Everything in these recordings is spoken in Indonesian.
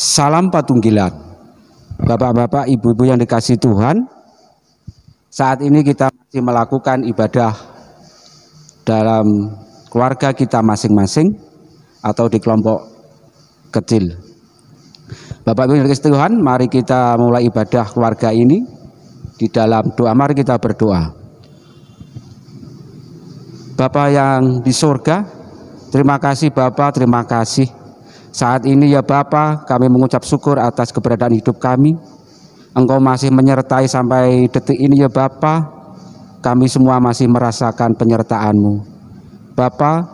Salam Patunggilan. Bapak-bapak, ibu-ibu yang dikasihi Tuhan, saat ini kita masih melakukan ibadah dalam keluarga kita masing-masing atau di kelompok kecil. Bapak-ibu yang dikasihi Tuhan, mari kita mulai ibadah keluarga ini di dalam doa. Mari kita berdoa. Bapa yang di surga, terima kasih Bapa, terima kasih. Saat ini ya Bapa, kami mengucap syukur atas keberadaan hidup kami. Engkau masih menyertai sampai detik ini ya Bapa. Kami semua masih merasakan penyertaan-Mu. Bapa,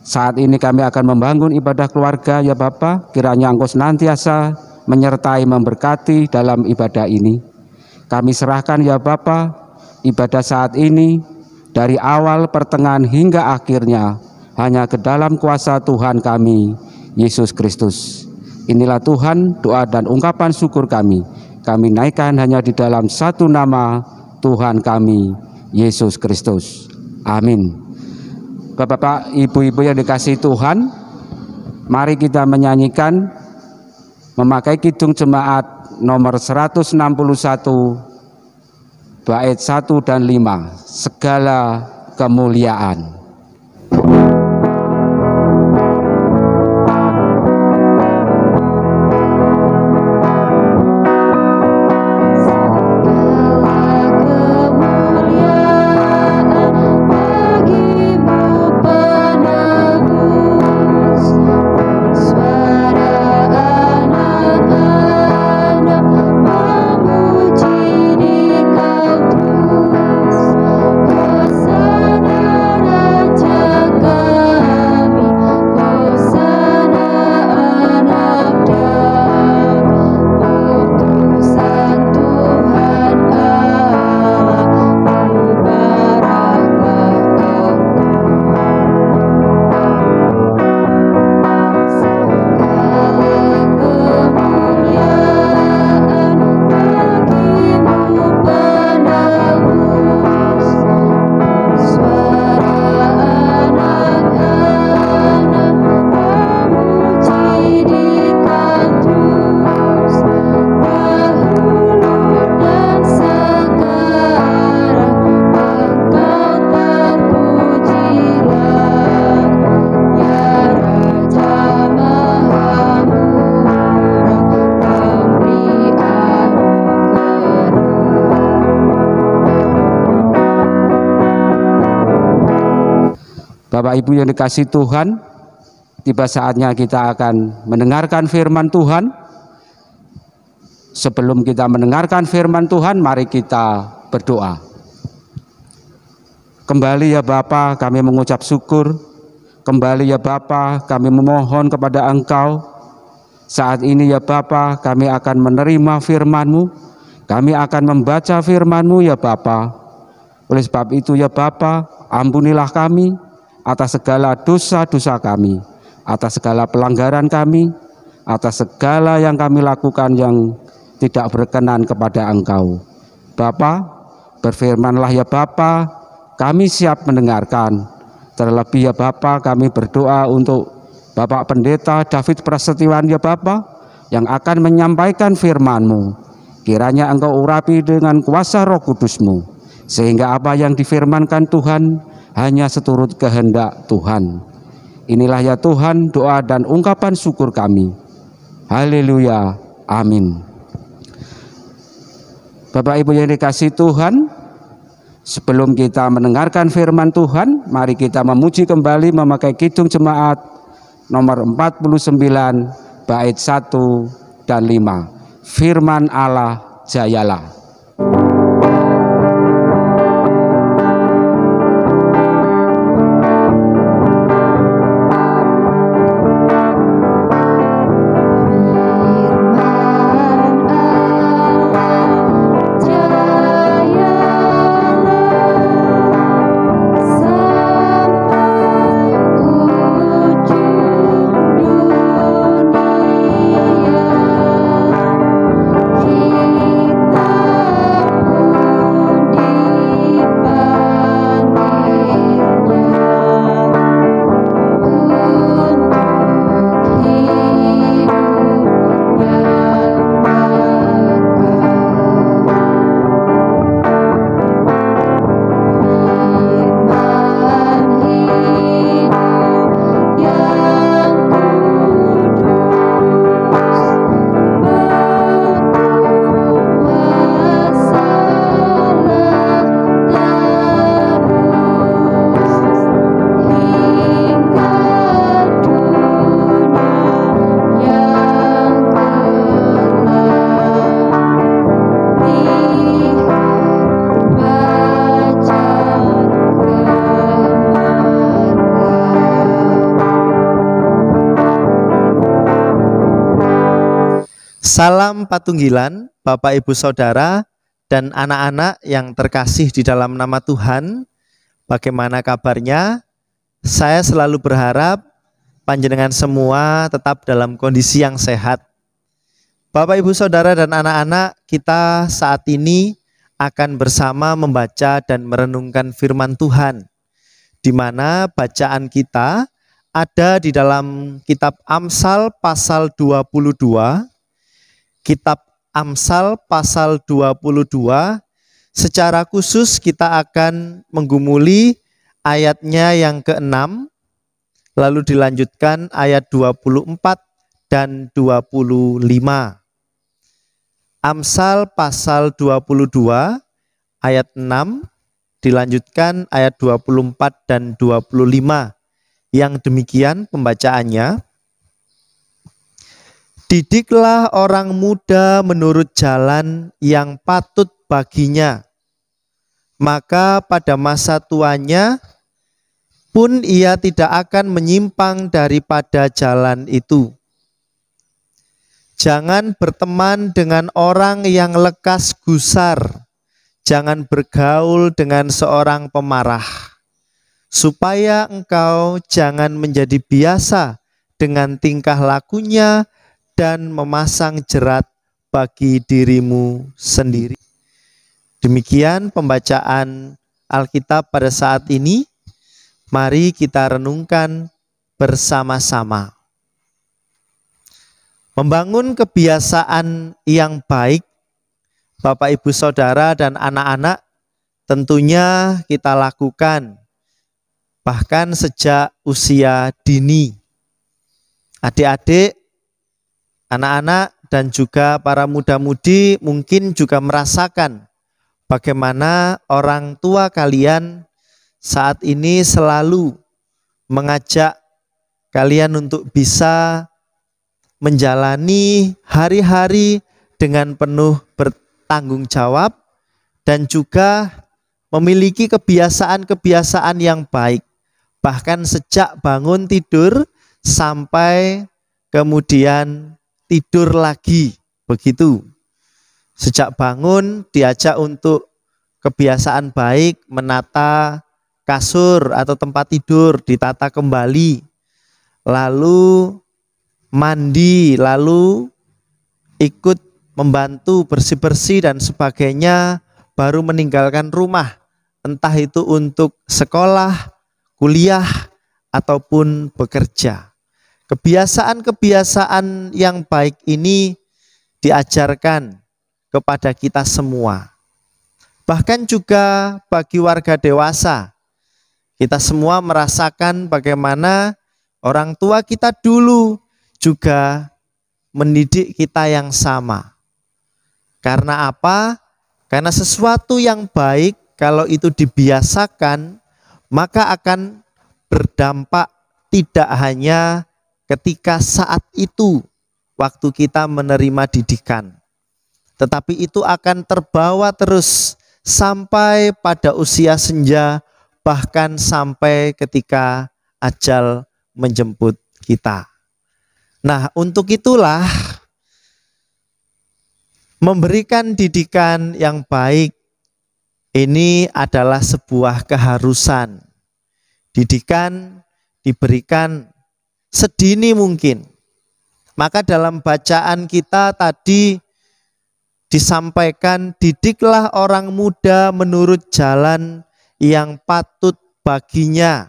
saat ini kami akan membangun ibadah keluarga ya Bapa. Kiranya Engkau senantiasa menyertai, memberkati dalam ibadah ini. Kami serahkan ya Bapa, ibadah saat ini dari awal, pertengahan hingga akhirnya hanya ke dalam kuasa Tuhan kami, Yesus Kristus. Inilah Tuhan, doa dan ungkapan syukur kami. Kami naikkan hanya di dalam satu nama Tuhan kami, Yesus Kristus. Amin. Bapak-bapak, ibu-ibu yang dikasihi Tuhan, mari kita menyanyikan memakai kidung jemaat nomor 161 bait 1 dan 5, segala kemuliaan. Bapak Ibu yang dikasihi Tuhan, tiba saatnya kita akan mendengarkan firman Tuhan. Sebelum kita mendengarkan firman Tuhan, mari kita berdoa. Kembali ya Bapa, kami mengucap syukur. Kembali ya Bapa, kami memohon kepada Engkau. Saat ini ya Bapa, kami akan menerima firman-Mu. Kami akan membaca firman-Mu ya Bapa. Oleh sebab itu ya Bapa, ampunilah kami atas segala dosa-dosa kami, atas segala pelanggaran kami, atas segala yang kami lakukan yang tidak berkenan kepada Engkau. Bapa, berfirmanlah ya Bapa, kami siap mendengarkan. Terlebih ya Bapa, kami berdoa untuk Bapak Pendeta David Prasetyowan ya Bapa, yang akan menyampaikan firman-Mu. Kiranya Engkau urapi dengan kuasa Roh Kudus-Mu, sehingga apa yang difirmankan Tuhan hanya seturut kehendak Tuhan. Inilah ya Tuhan doa dan ungkapan syukur kami. Haleluya. Amin. Bapak Ibu yang dikasihi Tuhan, sebelum kita mendengarkan firman Tuhan, mari kita memuji kembali memakai kidung jemaat nomor 49 bait 1 dan 5. Firman Allah jayalah. Kita Salam Patunggilan, Bapak Ibu Saudara dan anak-anak yang terkasih di dalam nama Tuhan. Bagaimana kabarnya? Saya selalu berharap panjenengan semua tetap dalam kondisi yang sehat. Bapak Ibu Saudara dan anak-anak, kita saat ini akan bersama membaca dan merenungkan firman Tuhan, di mana bacaan kita ada di dalam kitab Amsal pasal 22. Kitab Amsal pasal 22, secara khusus kita akan menggumuli ayatnya yang ke-6, lalu dilanjutkan ayat 24 dan 25. Amsal pasal 22 ayat 6 dilanjutkan ayat 24 dan 25. Yang demikian pembacaannya. Didiklah orang muda menurut jalan yang patut baginya, maka pada masa tuanya pun ia tidak akan menyimpang daripada jalan itu. Jangan berteman dengan orang yang lekas gusar, jangan bergaul dengan seorang pemarah, supaya engkau jangan menjadi biasa dengan tingkah lakunya dan memasang jerat bagi dirimu sendiri. Demikian pembacaan Alkitab pada saat ini. Mari kita renungkan bersama-sama. Membangun kebiasaan yang baik, Bapak Ibu Saudara dan anak-anak, tentunya kita lakukan bahkan sejak usia dini. Adik-adik, anak-anak dan juga para muda-mudi mungkin juga merasakan bagaimana orang tua kalian saat ini selalu mengajak kalian untuk bisa menjalani hari-hari dengan penuh bertanggung jawab dan juga memiliki kebiasaan-kebiasaan yang baik. Bahkan sejak bangun tidur sampai kemudian tidur lagi, begitu. Sejak bangun diajak untuk kebiasaan baik, menata kasur atau tempat tidur, ditata kembali. Lalu mandi, lalu ikut membantu bersih-bersih dan sebagainya, baru meninggalkan rumah. Entah itu untuk sekolah, kuliah, ataupun bekerja. Kebiasaan-kebiasaan yang baik ini diajarkan kepada kita semua. Bahkan juga bagi warga dewasa, kita semua merasakan bagaimana orang tua kita dulu juga mendidik kita yang sama. Karena apa? Karena sesuatu yang baik kalau itu dibiasakan, maka akan berdampak tidak hanya ketika saat itu waktu kita menerima didikan, tetapi itu akan terbawa terus sampai pada usia senja, bahkan sampai ketika ajal menjemput kita. Nah, untuk itulah memberikan didikan yang baik ini adalah sebuah keharusan. Didikan diberikan sedini mungkin. Maka dalam bacaan kita tadi disampaikan, didiklah orang muda menurut jalan yang patut baginya.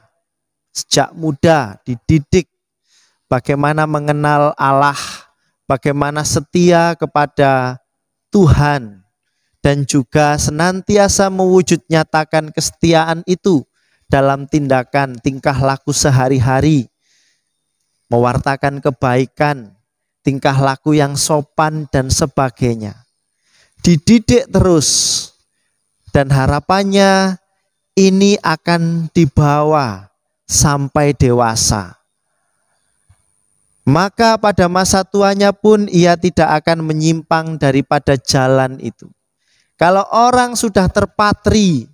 Sejak muda dididik bagaimana mengenal Allah, bagaimana setia kepada Tuhan, dan juga senantiasa mewujud nyatakan kesetiaan itu dalam tindakan tingkah laku sehari-hari, mewartakan kebaikan, tingkah laku yang sopan dan sebagainya. Dididik terus, dan harapannya ini akan dibawa sampai dewasa. Maka pada masa tuanya pun ia tidak akan menyimpang daripada jalan itu. Kalau orang sudah terpatri,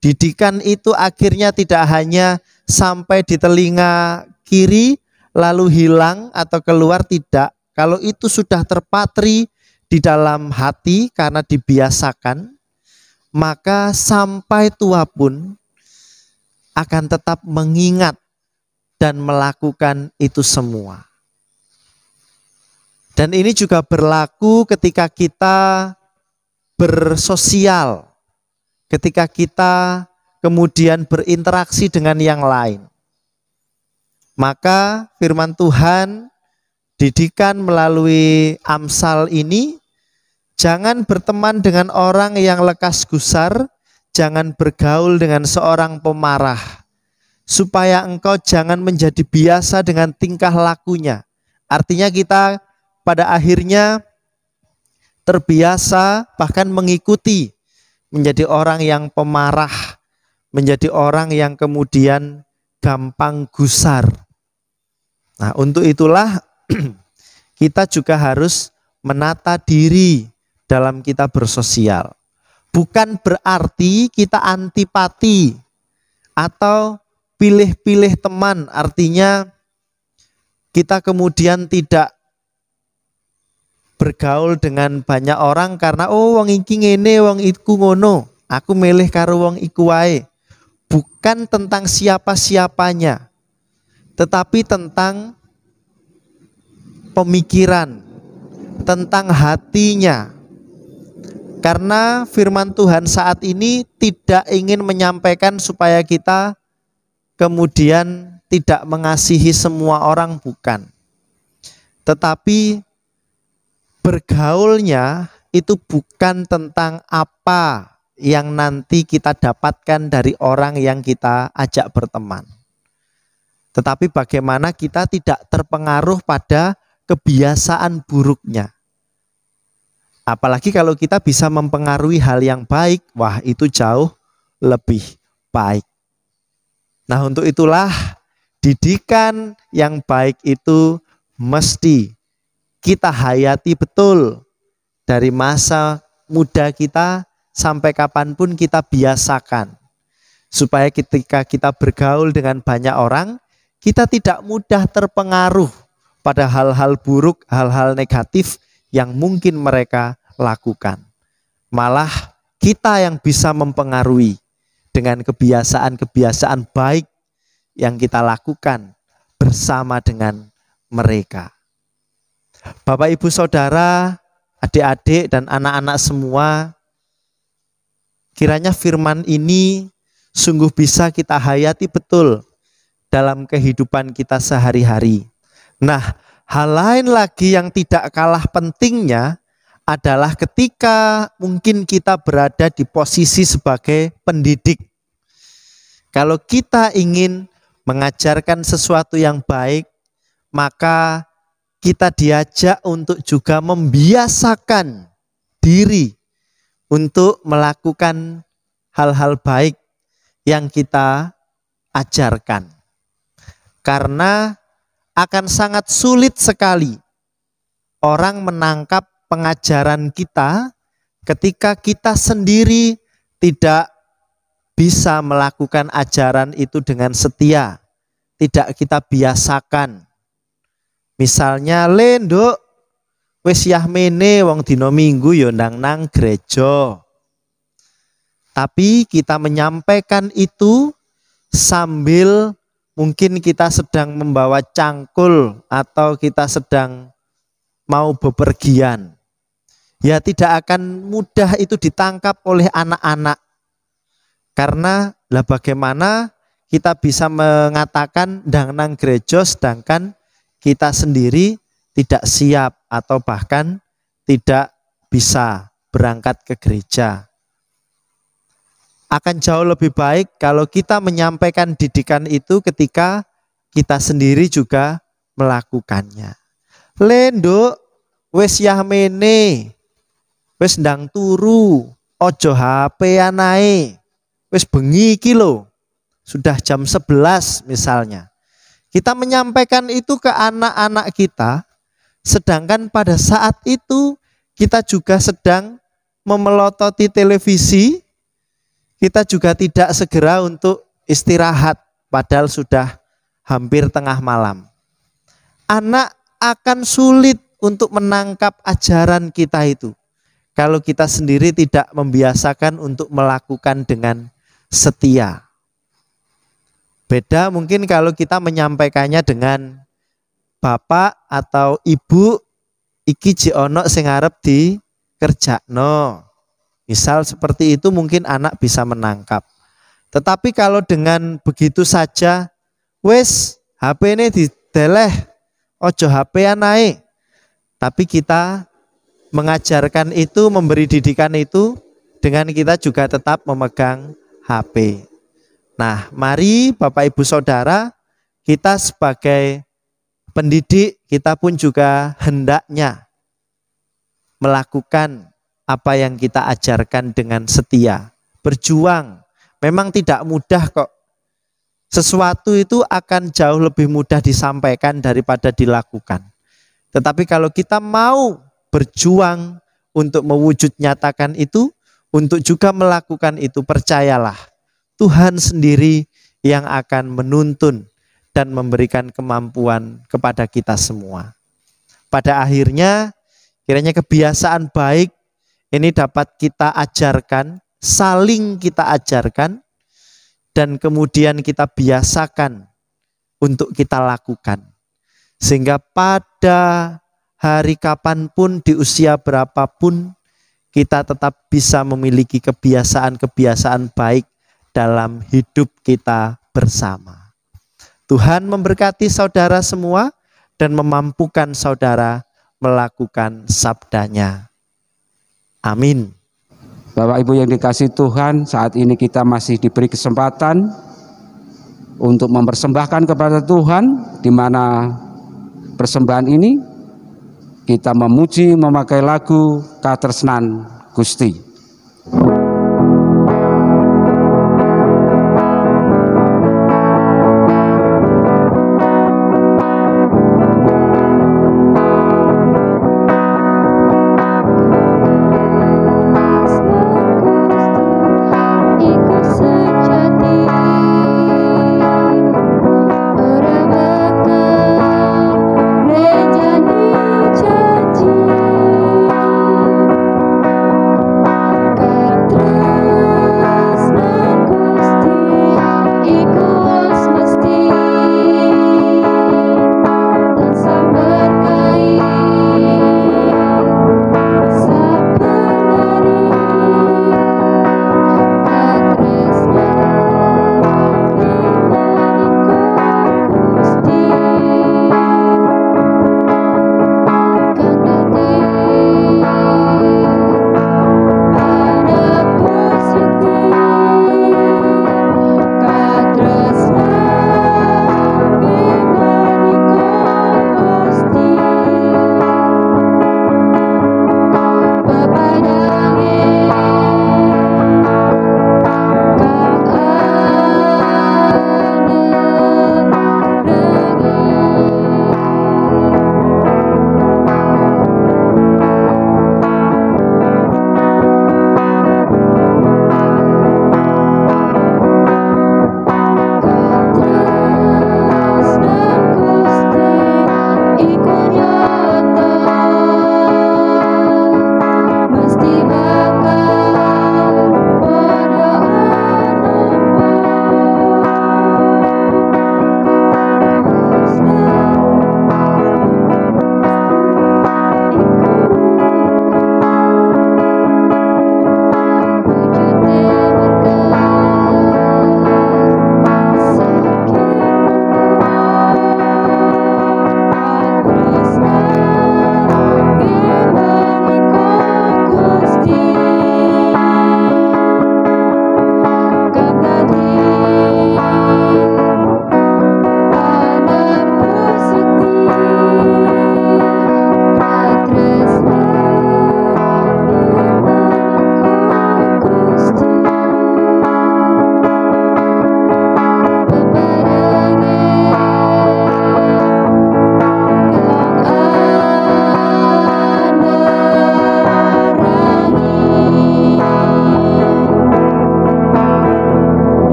didikan itu akhirnya tidak hanya sampai di telinga kiri lalu hilang atau keluar, tidak. Kalau itu sudah terpatri, di dalam hati karena dibiasakan, maka sampai tua pun akan tetap mengingat dan melakukan itu semua. Dan ini juga berlaku ketika kita bersosial, ketika kita kemudian berinteraksi dengan yang lain. Maka firman Tuhan didikan melalui Amsal ini, jangan berteman dengan orang yang lekas gusar, jangan bergaul dengan seorang pemarah, supaya engkau jangan menjadi biasa dengan tingkah lakunya. Artinya kita pada akhirnya terbiasa bahkan mengikuti, menjadi orang yang pemarah, menjadi orang yang kemudian gampang gusar. Nah, untuk itulah kita juga harus menata diri dalam kita bersosial. Bukan berarti kita antipati atau pilih-pilih teman, artinya kita kemudian tidak bergaul dengan banyak orang karena wong iki ngene, wong iku ngono, aku milih karo wong iku wae. Bukan tentang siapa-siapanya, tetapi tentang pemikiran, tentang hatinya. Karena firman Tuhan saat ini tidak ingin menyampaikan supaya kita kemudian tidak mengasihi semua orang, bukan. Tetapi bergaulnya itu bukan tentang apa yang nanti kita dapatkan dari orang yang kita ajak berteman, tetapi bagaimana kita tidak terpengaruh pada kebiasaan buruknya. Apalagi kalau kita bisa mempengaruhi hal yang baik, wah itu jauh lebih baik. Nah, untuk itulah didikan yang baik itu mesti kita hayati betul dari masa muda kita sampai kapanpun kita biasakan. Supaya ketika kita bergaul dengan banyak orang, kita tidak mudah terpengaruh pada hal-hal buruk, hal-hal negatif yang mungkin mereka lakukan. Malah kita yang bisa mempengaruhi dengan kebiasaan-kebiasaan baik yang kita lakukan bersama dengan mereka. Bapak, Ibu, Saudara, adik-adik dan anak-anak semua, kiranya firman ini sungguh bisa kita hayati betul dalam kehidupan kita sehari-hari. Nah, hal lain lagi yang tidak kalah pentingnya adalah ketika mungkin kita berada di posisi sebagai pendidik. Kalau kita ingin mengajarkan sesuatu yang baik, maka kita diajak untuk juga membiasakan diri untuk melakukan hal-hal baik yang kita ajarkan. Karena akan sangat sulit sekali orang menangkap pengajaran kita ketika kita sendiri tidak bisa melakukan ajaran itu dengan setia, tidak kita biasakan. Misalnya, Nduk, wis yahmene wong dina Minggu ya nang gereja. Tapi kita menyampaikan itu sambil mungkin kita sedang membawa cangkul atau kita sedang mau bepergian. Ya tidak akan mudah itu ditangkap oleh anak-anak. Karena lah bagaimana kita bisa mengatakan ndang nang gereja sedangkan kita sendiri tidak siap atau bahkan tidak bisa berangkat ke gereja. Akan jauh lebih baik kalau kita menyampaikan didikan itu ketika kita sendiri juga melakukannya. Nduk, wis yahmene, wis ndang turu, ojo HP-an ae, wis bengi iki lho, sudah jam 11 misalnya. Kita menyampaikan itu ke anak-anak kita, sedangkan pada saat itu kita juga sedang memelototi televisi, kita juga tidak segera untuk istirahat, padahal sudah hampir tengah malam. Anak akan sulit untuk menangkap ajaran kita itu. Kalau kita sendiri tidak membiasakan untuk melakukan dengan setia. Beda mungkin kalau kita menyampaikannya dengan bapak atau ibu, iki ji ono sing arep dikerjakno. Misal seperti itu mungkin anak bisa menangkap. Tetapi kalau dengan begitu saja, wes HP ini dideleh, ojo HP-an naik. Tapi kita mengajarkan itu, memberi didikan itu dengan kita juga tetap memegang HP. Nah, mari Bapak Ibu Saudara, kita sebagai pendidik, kita pun juga hendaknya melakukan apa yang kita ajarkan dengan setia, berjuang. Memang tidak mudah kok. Sesuatu itu akan jauh lebih mudah disampaikan daripada dilakukan. Tetapi kalau kita mau berjuang untuk mewujud nyatakan itu, untuk juga melakukan itu, percayalah Tuhan sendiri yang akan menuntun dan memberikan kemampuan kepada kita semua. Pada akhirnya kiranya kebiasaan baik ini dapat kita ajarkan, saling kita ajarkan, dan kemudian kita biasakan untuk kita lakukan. Sehingga pada hari kapanpun, di usia berapapun, kita tetap bisa memiliki kebiasaan-kebiasaan baik dalam hidup kita bersama. Tuhan memberkati saudara semua dan memampukan saudara melakukan sabdanya. Amin. Bapak Ibu yang dikasihi Tuhan, saat ini kita masih diberi kesempatan untuk mempersembahkan kepada Tuhan, di mana persembahan ini kita memuji memakai lagu Katresnan Gusti.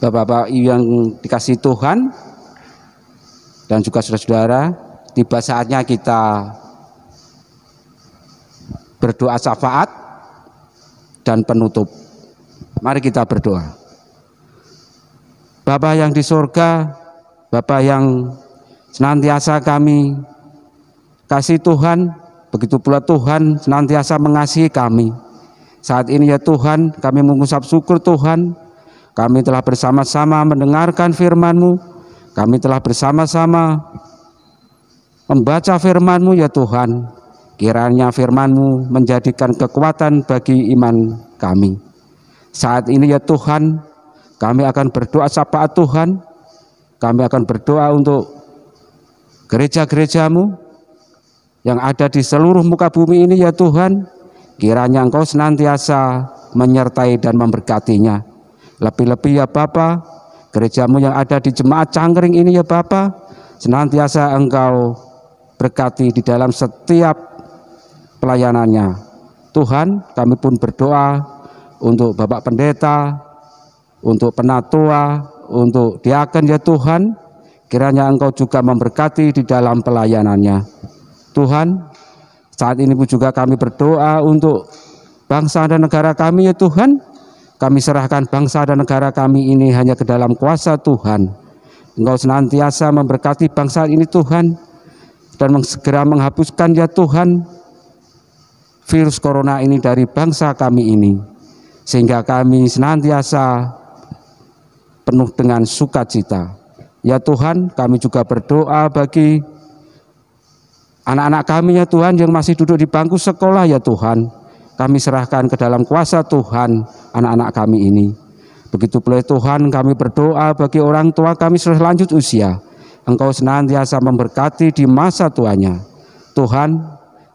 Bapak-bapak yang dikasihi Tuhan dan juga saudara-saudara, tiba saatnya kita berdoa syafaat dan penutup. Mari kita berdoa. Bapa yang di surga, Bapa yang senantiasa kami kasih Tuhan, begitu pula Tuhan senantiasa mengasihi kami. Saat ini ya Tuhan, kami mengucap syukur Tuhan, kami telah bersama-sama mendengarkan firman-Mu, kami telah bersama-sama membaca firman-Mu ya Tuhan. Kiranya firman-Mu menjadikan kekuatan bagi iman kami. Saat ini ya Tuhan, kami akan berdoa syafaat Tuhan, kami akan berdoa untuk gereja-gereja-Mu yang ada di seluruh muka bumi ini ya Tuhan. Kiranya Engkau senantiasa menyertai dan memberkatinya. Lebih-lebih ya Bapa, gereja-Mu yang ada di Jemaat Cangkring ini ya Bapa, senantiasa Engkau berkati di dalam setiap pelayanannya. Tuhan, kami pun berdoa untuk Bapak Pendeta, untuk penatua, untuk diaken ya Tuhan, kiranya Engkau juga memberkati di dalam pelayanannya. Tuhan, saat ini pun juga kami berdoa untuk bangsa dan negara kami ya Tuhan. Kami serahkan bangsa dan negara kami ini hanya ke dalam kuasa Tuhan. Engkau senantiasa memberkati bangsa ini Tuhan, dan segera menghapuskan ya Tuhan virus corona ini dari bangsa kami ini, sehingga kami senantiasa penuh dengan sukacita. Ya Tuhan, kami juga berdoa bagi anak-anak kami ya Tuhan yang masih duduk di bangku sekolah ya Tuhan. Kami serahkan ke dalam kuasa Tuhan anak-anak kami ini. Begitu pula Tuhan, kami berdoa bagi orang tua kami sudah lanjut usia. Engkau senantiasa memberkati di masa tuanya. Tuhan,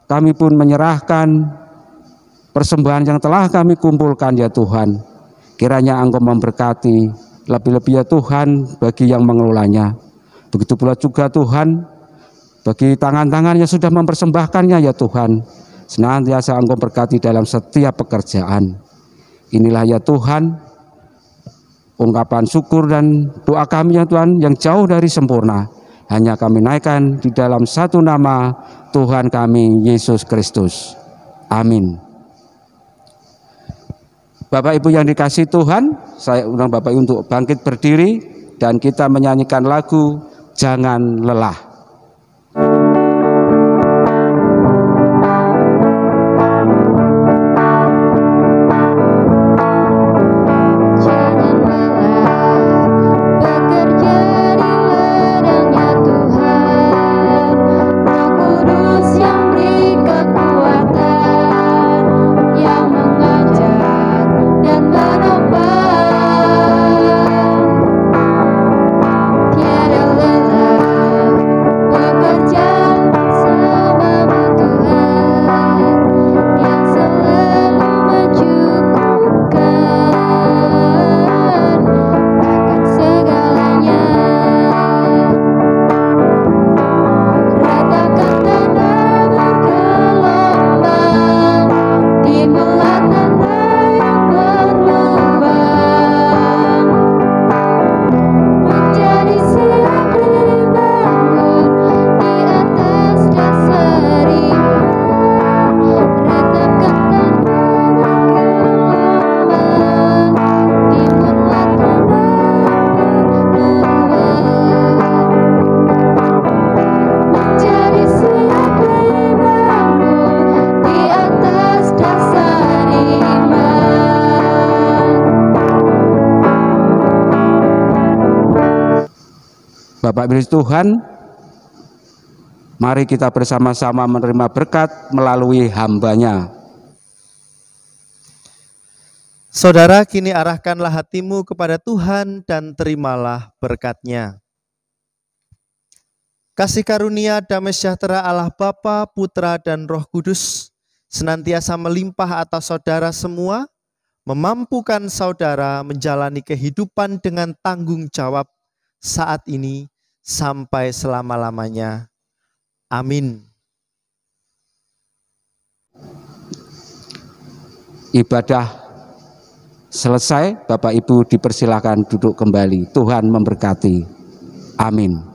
kami pun menyerahkan persembahan yang telah kami kumpulkan ya Tuhan. Kiranya Engkau memberkati, lebih-lebih ya Tuhan bagi yang mengelolanya. Begitu pula juga Tuhan, bagi tangan-tangan yang sudah mempersembahkannya ya Tuhan, senantiasa Engkau berkati dalam setiap pekerjaan. Inilah ya Tuhan, ungkapan syukur dan doa kami ya Tuhan yang jauh dari sempurna, hanya kami naikkan di dalam satu nama Tuhan kami, Yesus Kristus. Amin. Bapak Ibu yang dikasihi Tuhan, saya undang Bapak Ibu untuk bangkit berdiri dan kita menyanyikan lagu Jangan Lelah. Bapak Ibu Tuhan, mari kita bersama-sama menerima berkat melalui hamba-Nya. Saudara, kini arahkanlah hatimu kepada Tuhan dan terimalah berkat-Nya. Kasih karunia damai sejahtera Allah Bapa, Putra, dan Roh Kudus senantiasa melimpah atas saudara semua, memampukan saudara menjalani kehidupan dengan tanggung jawab saat ini sampai selama-lamanya. Amin. Ibadah selesai, Bapak Ibu dipersilakan duduk kembali. Tuhan memberkati. Amin.